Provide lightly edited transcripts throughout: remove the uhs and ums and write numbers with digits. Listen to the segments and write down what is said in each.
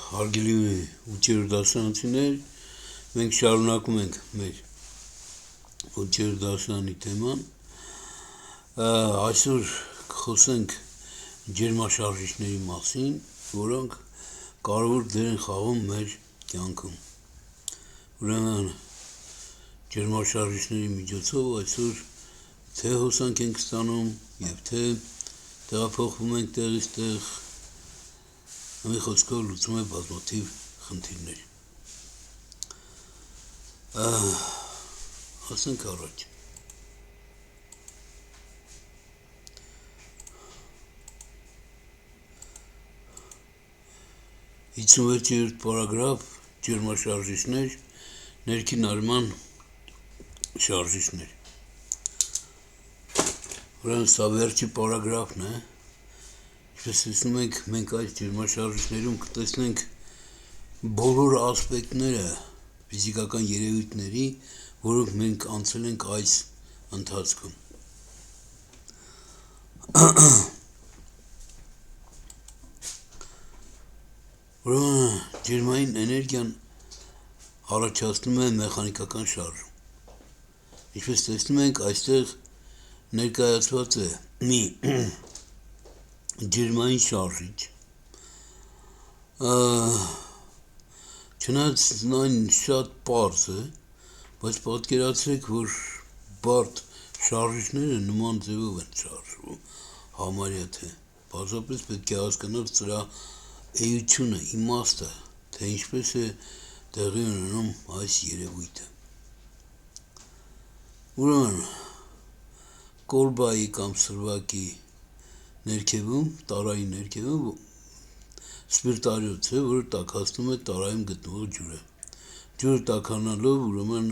Հարգելի ուղիղ դասարանցիներ, մենք շարունակում ենք մեր ուղիղ դասարանի թեման։ Այսօր կխոսենք ջերմաշարժիչների մասին, որոնք կարևոր դեր են խաղում մեր կյանքում։ Ուրեմն ջերմաշարժիչների միջոցով այսօր թե հոսանք ենք ստանում եւ թե տեղափոխվում ենք տեղից տեղ, մի խոսքով լուծում է բազմաթիվ խնդիրներ։ Ասենք առաջ։ 56-րդ պարագրաֆ ջերմաշարժիչներ, ներքին արման շարժիչներ։ Ուրեմն սա վերջի պարագրաֆն է։ Ինչպես տեսնում եք, մենք այս ջերմաշարժիչներում կտեսնենք բոլոր ասպեկտները ֆիզիկական երևույթների, որոնք մենք անցել ենք այս ընթացքում։ Ուրեմն ջերմային էներգիան առաջացնում է մեխանիկական շարժում։ Ինչպես տեսնում ենք, այստեղ ներկայացված է մի ջերմային շարժիչ, չնայած այն շատ պարզ է, բայց պատկերացրեք, որ բարդ շարժիչները նման ձևով են շարժվում, համարյա թե պարզապես պետք է հասկանալ սրա էությունը, իմաստը, թե ինչպես է տեղի ունենում այս երևույթը։ Ուրեմն կոլբայի կամ սրվակի ներքևում, տարայի ներքևում սպիրտարյոց է, որը տաքացնում է տարայում գտնվող ջուրը։ Ջուրը տաքանալով, ուրեմն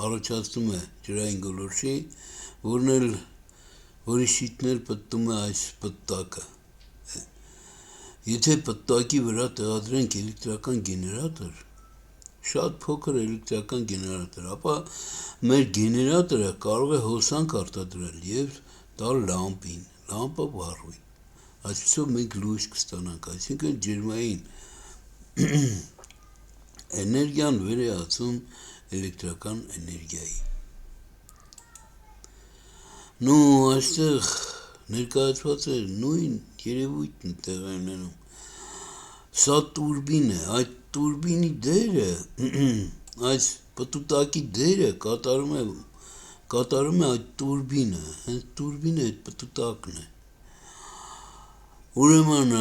առաջացնում է ջրային գոլորշի, որի շիթն էլ պտտում է այս պտտակը։ Եթե պտտակի վրա տեղադրենք էլեկտրական գեներատոր, շատ փոքր էլեկտրական գեներատոր, ապա մեր գեներատորը կարող է հոսանք արտադրել եւ տալ լամպին, լամպը վառվի։ Այսպիսով մենք լույս կստանանք, այսինքն ջերմային էներգիան վեր է ածում էլեկտրական էներգիայի։ Այստեղ ներկայացված է նույն երևույթն տեղի ունենում։ Սա տուրբին է, այդ տուրբինի դերը, այս պտուտակի դերը կատարում է այդ տուրբինը, հենց տուրբինը այդ պտուտակն է։ Ուրեմն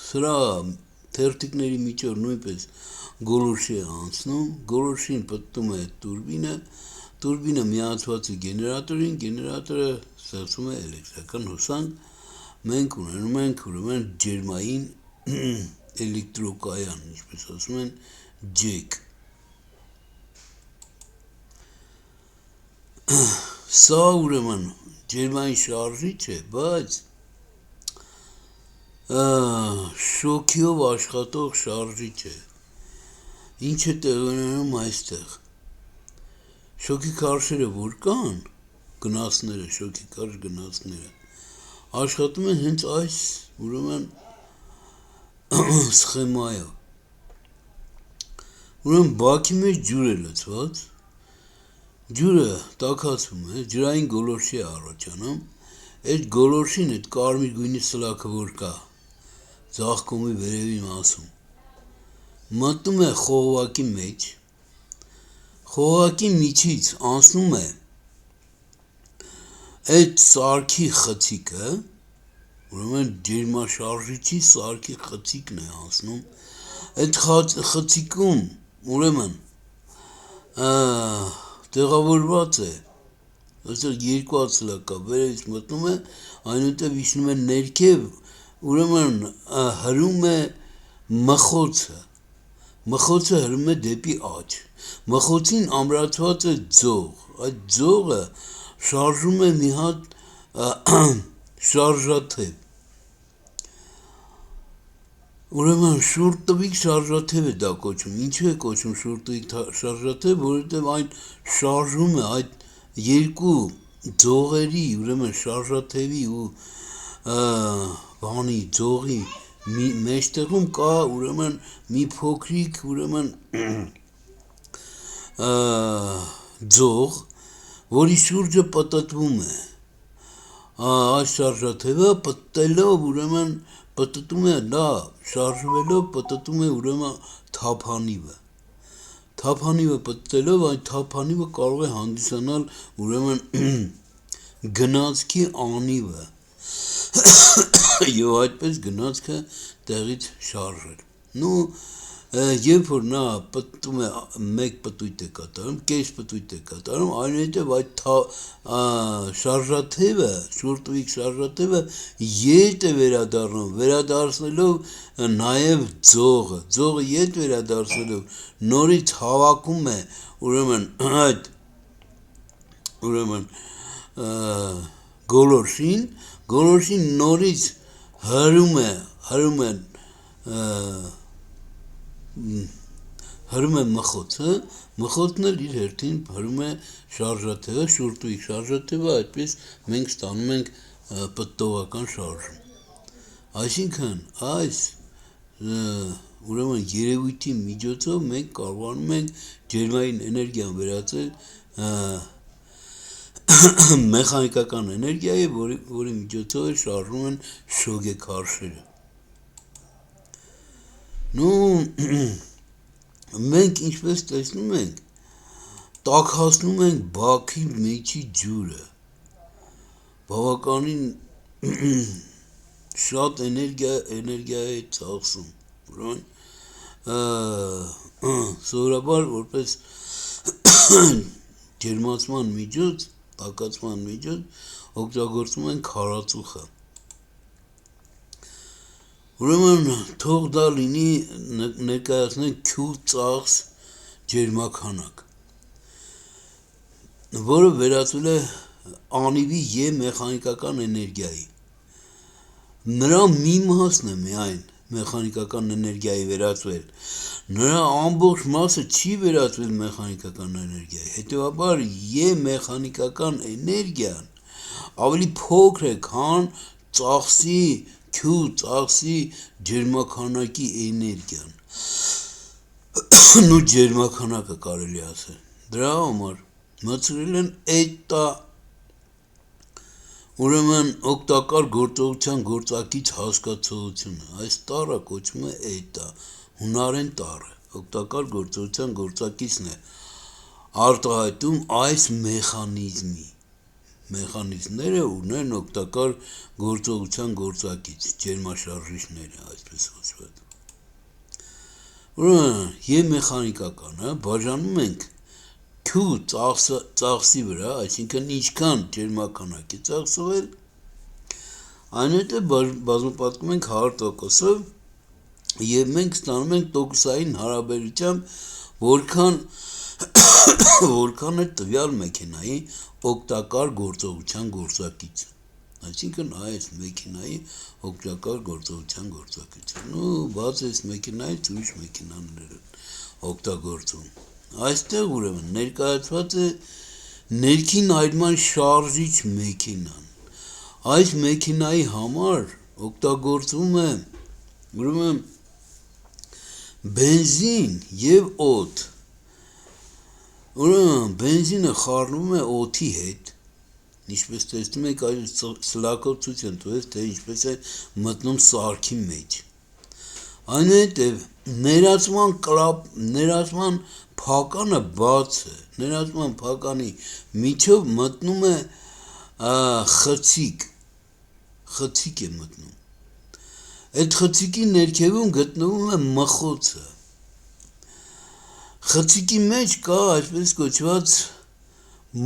սրա թերթիկների միջով նույնպես գոլորշի է անցնում, գոլորշին պտտում է տուրբինը միացված է գեներատորին, գեներատորը ստեղծում է էլեկտրական հոսանք, մենք ունենում ենք ուրեմն ջերմային էլեկտրոկայան, ինչպես ասում են, ջեք։ Սա ուրեմն ջերմային շարժիչ է, բայց շոքիով աշխատող շարժիչ է։ Ինչ է տեղի ունենում այստեղ։ Շոքի քարշերը որ կան, գնացները, շոքի քարշ գնացները, աշխատում են հենց այս, ուրեմն սխեմայով։ Ուրեմն բաքի մեջ ջուր է լցված, ջուրը տաքացվում է, ջրային գոլորշի է առաջանում, այդ գոլորշին, այդ կարմիր գույնի սլաքը որ կա, ձախ կողմի վերևի մասում, մտնում է խողովակի մեջ, խողովակի միջից անցնում է այդ սարքի խցիկը, ուրեմն ջերմաշարժիչի սարքի խցիկն է անցնում, այդ խցիկում, ուրեմն տեղավորված է, այստեղ երկու ածլակ կա, վերևից մտնում է, այնուհետև իջնում է ներքև, ուրեմն հրում է մխոցը, մխոցը հրում է դեպի աջ, մխոցին ամրացված է ձող, այդ ձողը շարժում է մի հատ շարժաթև, ուրեմն շուրտտվիկ շարժաթև է դա կոչում, ինչու է կոչում շուրտտվիկ շարժաթև, որովհետև այն շարժում է այդ երկու ձողերի, ուրեմն շարժաթևի ու ձողի մեջտեղում կա ուրեմն մի փոքրիկ ուրեմն ձող, որի շուրջը պտտվում է, այս շարժաթևը պտտելով ուրեմն պտտում է լավ, շարժվելով պտտում է ուրեմն թափանիվը պտտելով այդ թափանիվը կարող է հանդիսանալ ուրեմն գնացքի անիվը եւ այդպես գնացքը տեղից շարժել։ Երբ որ նա պտտում է մեկ պտույտ է կատարում, կես պտույտ է կատարում, այնուհետև այդ շարժաթևը, շուրտուիկ շարժաթևը ետ է վերադարձնելով նաև ձողը ետ վերադարձնելով նորից հավաքում է ուրեմն գոլորշին նորից հրում է մխոցն էլ իր հերթին հրում է շարժաթևը, շուրտուիկ շարժաթևը, այդպես մենք ստանում ենք պտտողական շարժում։ Այսինքն այս ուրեմն երևույթի միջոցով մենք կարողանում ենք ջերմային էներգիան վերածել մեխանիկական էներգիայի, որի միջոցով շարժվում են շոգեքարշերը։ Մենք ինչպես տեսնում ենք, տաքացնում ենք բաքի մեջի ջուրը, բավականին շատ էներգիա է ծախսում, սովորաբար որպես ջերմացման միջոց, տաքացման միջոց օգտագործում են քարածուխը։ Ուրեմն թող դա լինի ներկայացնենք Q ծախս ջերմաքանակ, որը վերածվել է անիվի եւ մեխանիկական էներգիայի։ Նրա մի մասն է միայն մեխանիկական էներգիայի վերածվել, նրա ամբողջ մասը չի վերածվել մեխանիկական էներգիայի, հետևաբար եւ մեխանիկական էներգիան ավելի փոքր է, քան Q ծախսի ջերմաքանակի էներգիան, նույն ջերմաքանակը կարելի ասել։ Դրա համար մտցրել են էտա ուրեմն օգտակար գործողության գործակից հասկացողությունը, այս տառը կոչվում է էտա, հունարեն տառը, օգտակար գործողության գործակիցն է արտահայտում այս մեխանիզմները ունեն օգտակար գործողության գործակից, ջերմաշարժիչները, այսպես ասված։ Ուրեմն եւ մեխանիկականը բաժանում ենք Q ծախսի վրա, այսինքն ինչքան ջերմաքանակ է ծախսվել, այնուհետև բազմապատկում ենք 100%-ով եւ մենք ստանում ենք տոկոսային հարաբերությամբ որքան է տվյալ մեքենայի օգտակար գործողության գործակիցը, այսինքն այս մեքենայի օգտակար գործողության գործակիցը։ Բաց այս մեքենայից ուրիշ մեքենաներ են օգտագործում։ Այստեղ ուրեմն ներկայացված է ներքին այրման շարժիչ մեքենան։ Այս մեքենայի համար օգտագործվում է ուրեմն բենզին եւ օդ։ Ուրեմն բենզինը խառնվում է օդի հետ, ինչպես տեսնում եք, այս սլակով ցույց են տվել, թե ինչպես է մտնում սարքի մեջ։ Այնուհետև ներածման փականը բաց է, ներածման փականի միջով մտնում է խցիկ է մտնում։ Այդ խցիկի ներքևում գտնվում է մխոցը։ Խցիկի մեջ կա այսպես կոչված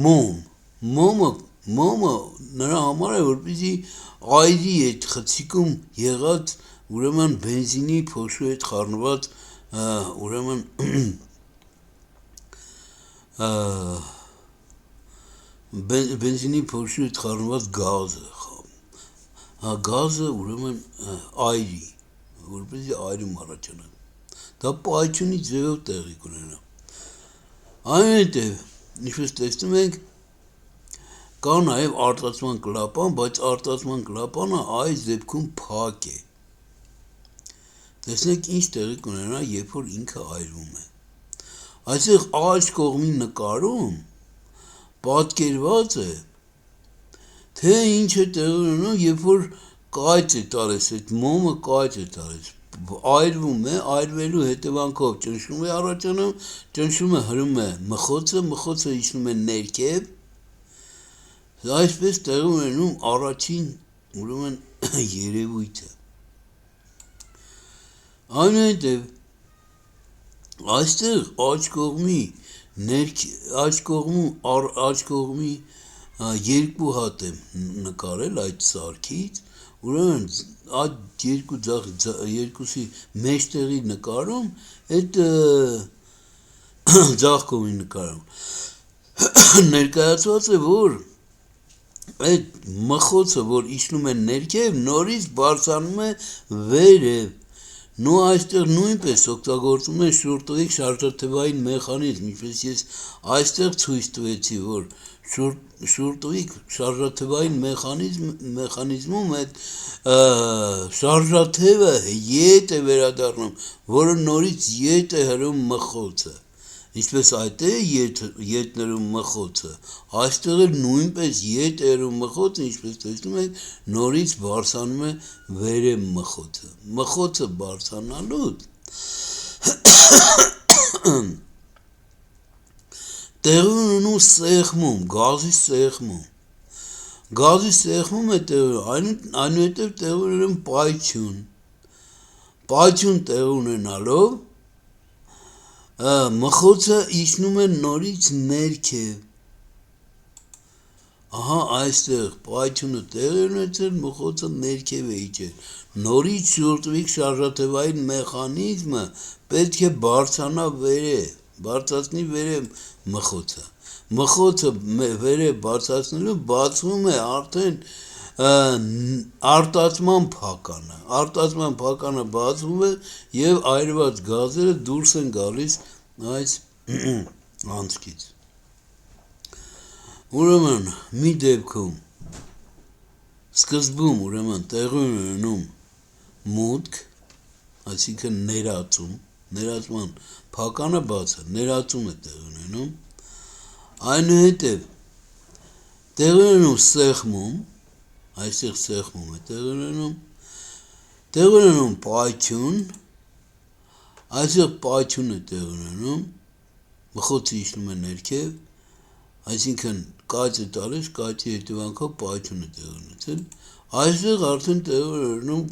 մոմը նրա համար է, որպեսզի այրի այդ խցիկում եղած ուրեմն բենզինի փոշու հետ խառնված ուրեմն բենզինի փոշու հետ խառնված գազը ուրեմն այրի, որպեսզի այրում առաջանա։ Դա պայթյունի ձևով տեղի կունենա։ Այնուհետև, ինչպես տեսնում ենք, կա նաև արտացման կլապան, բայց արտացման կլապանը այս դեպքում փակ է։ Տեսնեք ինչ տեղի կունենա, երբ որ ինքը այրվում է։ Այսեղ աջ կողմի նկարում պատկերված է, թե ինչ է տեղի ունենում, երբ որ կայծ է տալիս, այդ մոմը կայծ է տալիս, այրվում է, այրվելու հետևանքով ճնշում է առաջանում, ճնշումը հրում է մխոցը իջնում է ներքև, այսպես տեղի ունենում առաջին ուրեմն երևույթը։ Այնուհետև այստեղ աջ կողմի երկու հատ եմ նկարել այդ սարքից, ուրեմն այդ երկուսի մեջտեղի նկարում, այդ ձախ կողմի նկարում ներկայացված է, որ այդ մխոցը, որ իջնում է ներքև, նորից բարձրանում է վերև։ Նո այստեղ նույնպես օգտագործում են շուրտուղիկ շարժաթվային մեխանիզմ, ինչպես ես այստեղ ցույց տվեցի, որ շուրտուղիկ շարժաթվային մեխանիզմում այդ շարժաթևը ետ է վերադառնում, որը նորից ետ է հրում մխոցը, ինչպես այդ է ետներում մխոցը, այստեղ էլ նույնպես ետ է հրում մխոցը, ինչպես տեսնում եք, նորից բարձրանում է վերև մխոցը բարձրանալուց տեղի ունենում սեղմում, գազի սեղմում է այնուհետև տեղի ունենում պայթյուն տեղի ունենալով մխոցը իջնում է նորից ներքև, ահա այստեղ պայթյունը տեղի ունեցել, մխոցը ներքև է իջել, նորից շուրտուղիկ շարժաթվային մեխանիզմը պետք է բարձրացնի վերև մխոցը վերև բարձրացնելու բացվում է արդեն արտածման փականը բացվում է և այրված գազերը դուրս են գալիս այս անցքից։ Ուրեմն մի դեպքում սկզբում ուրեմն տեղի ունենում մուտք, այսինքն ներածման փականը բաց է, ներածում է տեղի ունենում, այնուհետև տեղի ունենում սեղմում, այստեղ սեղմում է տեղի ունենում պայթյուն, այսեղ պայթյուն է տեղի ունենում, մխոցը իջնում է ներքև, այսինքն կայծ է տալիս, կայծի հետևանքով պայթյուն է տեղի ունեցել, այստեղ արդեն տեղի ունենում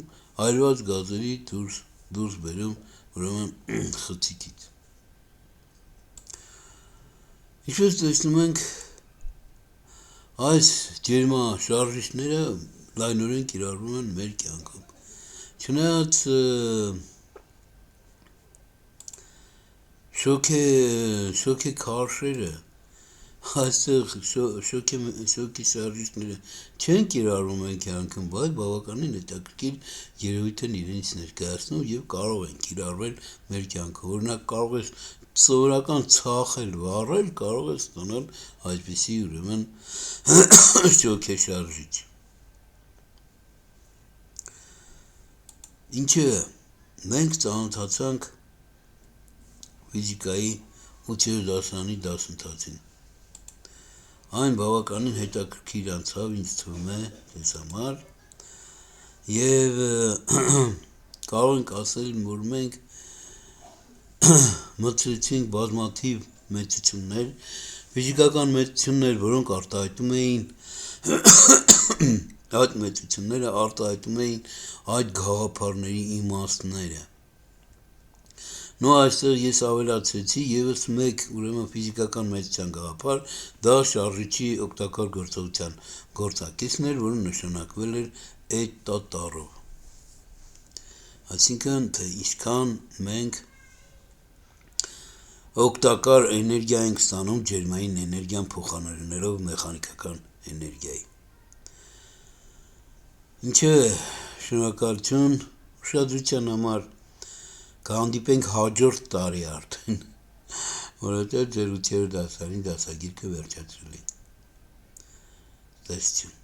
այրված գազերի դուրս բերում ուրեմն խցիկից։ Ինչպես տեսնում ենք, այս ջերմաշարժիչները լայնորեն կիրառվում են մեր կյանքում, չնայած շոկեքարշերը, այստեղ շոկի շարժիչները չեն կիրառվում մեր կյանքում, բայց բավականին հետաքրքիր երևույթ են իրենից ներկայացնում և կարող են կիրառվել մեր կյանքում, օրինակ կարող ես սովորական ցախել, վառել, կարող ես ստանալ այսպիսի ուրեմն շոկեշարժիչ։ Ինչևէ, մենք ծանոթացանք ֆիզիկայի 8-րդ դասարանի դասընթացին, այն բավականին հետաքրքիր անցավ, ինձ թվում է ձեզ համար, և կարող ենք ասել, որ մենք մտցրեցինք բազմաթիվ մեծություններ, ֆիզիկական մեծություններ, որոնք արտահայտում էին այդ մեծությունները արտահայտում էին այդ գաղափարների իմաստները։ Նո այստեղ ես ավելացրեցի ևս մեկ ուրեմն ֆիզիկական մեծության գաղափար, դա շարժիչի օգտակար գործողության գործակիցն էր, որը նշանակվել էր էտա-տառով։ Այսինքն, թե ինչքան մենք օգտակար էներգիա ենք ստանում ջերմային էներգիան փոխարինելով մեխանիկական էներգիայի։ Ինչևէ, շնորհակալություն ուշադրության համար, կհանդիպենք հաջորդ տարի արդեն, որովհետև ձեր 8-րդ դասարանի դասագիրքը վերջացրել է։ Տեսություն։